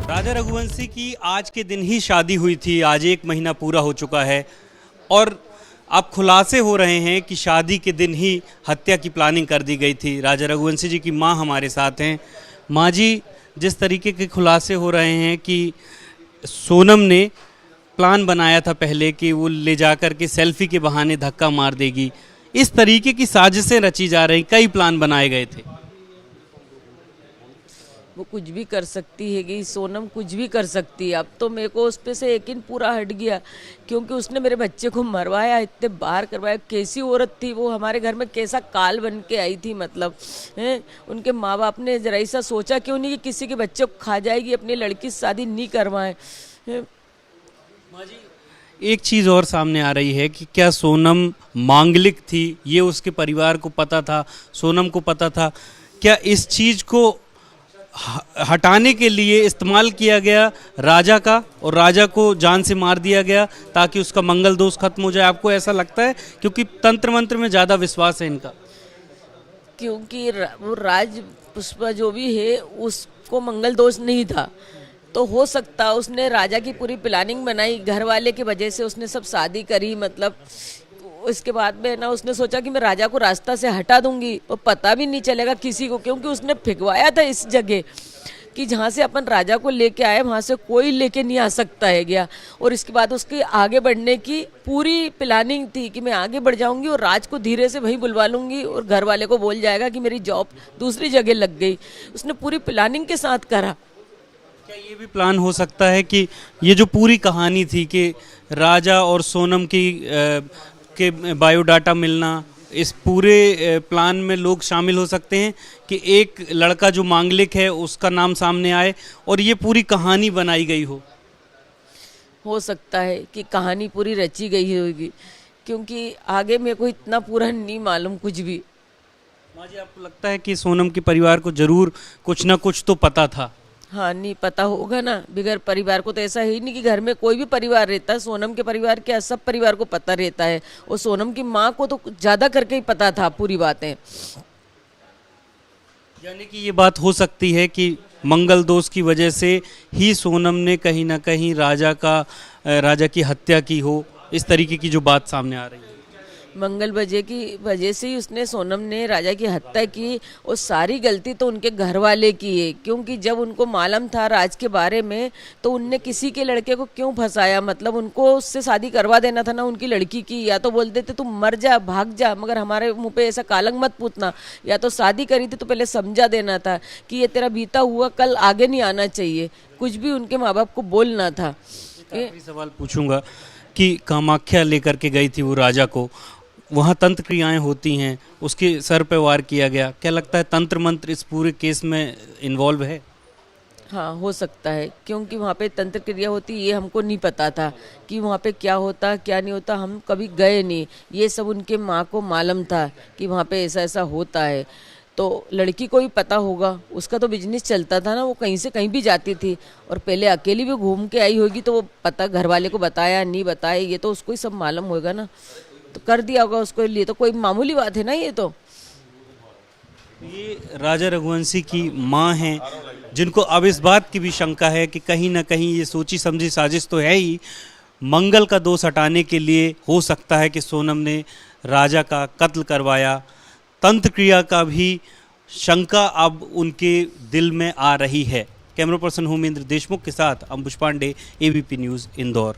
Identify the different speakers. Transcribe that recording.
Speaker 1: राजा रघुवंशी की आज के दिन ही शादी हुई थी। आज 1 महीना पूरा हो चुका है और अब खुलासे हो रहे हैं कि शादी के दिन ही हत्या की प्लानिंग कर दी गई थी। राजा रघुवंशी जी की मां हमारे साथ हैं। मां जी, जिस तरीके के खुलासे हो रहे हैं कि सोनम ने प्लान बनाया था पहले कि वो ले जाकर के सेल्फी के बहाने धक्का मार देगी, इस तरीके की साजिशें रची जा रही, कई प्लान बनाए गए थे।
Speaker 2: वो कुछ भी कर सकती है कि सोनम कुछ भी कर सकती है। अब तो मेरे को उस पे से यकीन पूरा हट गया, क्योंकि उसने मेरे बच्चे को मरवाया, इतने बार करवाया। कैसी औरत थी वो, हमारे घर में कैसा काल बन के आई थी। मतलब उनके माँ बाप ने जरा ऐसा सोचा क्यों नहीं कि किसी के बच्चे को खा जाएगी, अपनी लड़की से शादी नहीं करवाए।
Speaker 1: एक चीज़ और सामने आ रही है कि क्या सोनम मांगलिक थी, ये उसके परिवार को पता था, सोनम को पता था। क्या इस चीज़ को हटाने के लिए इस्तेमाल किया गया राजा का, और राजा को जान से मार दिया गया ताकि उसका मंगल दोष खत्म हो जाए? आपको ऐसा लगता है? क्योंकि तंत्र मंत्र में ज़्यादा विश्वास है इनका।
Speaker 2: क्योंकि वो राज पुष्पा जो भी है उसको मंगल दोष नहीं था, तो हो सकता उसने राजा की पूरी प्लानिंग बनाई, घर वाले की वजह से उसने सब शादी करी। मतलब इसके बाद में ना उसने सोचा कि मैं राजा को रास्ता से हटा दूंगी और पता भी नहीं चलेगा किसी को, क्योंकि उसने फिकवाया था इस जगह कि जहाँ से अपन राजा को लेके आए वहाँ से कोई लेके नहीं आ सकता है गया। और इसके बाद उसके आगे बढ़ने की पूरी प्लानिंग थी कि मैं आगे बढ़ जाऊंगी और राज को धीरे से वहीं बुलवा लूंगी और घर वाले को बोल जाएगा कि मेरी जॉब दूसरी जगह लग गई। उसने पूरी प्लानिंग के साथ करा।
Speaker 1: क्या ये भी प्लान हो सकता है कि ये जो पूरी कहानी थी कि राजा और सोनम की के बायोडाटा मिलना, इस पूरे प्लान में लोग शामिल हो सकते हैं कि एक लड़का जो मांगलिक है उसका नाम सामने आए और ये पूरी कहानी बनाई गई हो
Speaker 2: सकता है कि कहानी पूरी रची गई होगी, क्योंकि आगे मेरे को इतना पूरा नहीं मालूम कुछ भी।
Speaker 1: माँ जी, आपको लगता है कि सोनम के परिवार को जरूर कुछ ना कुछ तो पता था?
Speaker 2: हाँ, नहीं पता होगा ना, बिगर परिवार को तो ऐसा है ही नहीं कि घर में कोई भी परिवार रहता है। सोनम के परिवार क्या, सब परिवार को पता रहता है, और सोनम की माँ को तो ज़्यादा करके ही पता था पूरी बातें।
Speaker 1: यानी कि ये बात हो सकती है कि मंगल दोष की वजह से ही सोनम ने कहीं ना कहीं राजा की हत्या की हो, इस तरीके की जो बात सामने आ रही है।
Speaker 2: मंगल बजे की वजह से ही उसने, सोनम ने राजा की हत्या की, और सारी गलती तो उनके घर वाले की है। क्योंकि जब उनको मालूम था राज के बारे में तो उनने किसी के लड़के को क्यों फंसाया? मतलब उनको उससे शादी करवा देना था ना उनकी लड़की की, या तो बोलते थे तुम मर जा, भाग जा, मगर हमारे मुंह पे ऐसा कालंक मत पूछना। या तो शादी करी थी तो पहले समझा देना था कि ये तेरा बीता हुआ कल आगे नहीं आना चाहिए, कुछ भी उनके माँ बाप को बोलना था।
Speaker 1: सवाल पूछूंगा कि कामाख्या लेकर के गई थी वो राजा को, वहाँ तंत्र क्रियाएं होती हैं, उसके सर पे वार किया गया। क्या लगता है तंत्र मंत्र इस पूरे केस में इन्वॉल्व है?
Speaker 2: हाँ, हो सकता है, क्योंकि वहाँ पे तंत्र क्रिया होती, ये हमको नहीं पता था कि वहाँ पे क्या होता क्या नहीं होता। हम कभी गए नहीं, ये सब उनके माँ को मालूम था कि वहाँ पे ऐसा ऐसा होता है। तो लड़की को भी पता होगा, उसका तो बिजनेस चलता था ना, वो कहीं से कहीं भी जाती थी, और पहले अकेली भी घूम के आई होगी, तो वो पता घर वाले को बताया नहीं बताया, ये तो उसको ही सब मालूम होगा ना, तो कर दिया होगा उसके लिए। तो कोई मामूली बात है ना ये तो।
Speaker 1: ये राजा रघुवंशी की मां हैं, जिनको अब इस बात की भी शंका है कि कहीं ना कहीं ये सोची समझी साजिश तो है ही, मंगल का दोष हटाने के लिए हो सकता है कि सोनम ने राजा का कत्ल करवाया। तंत्र क्रिया का भी शंका अब उनके दिल में आ रही है। कैमरा पर्सन होमेंद्र देशमुख के साथ अंबुज पांडे, एबीपी न्यूज़, इंदौर।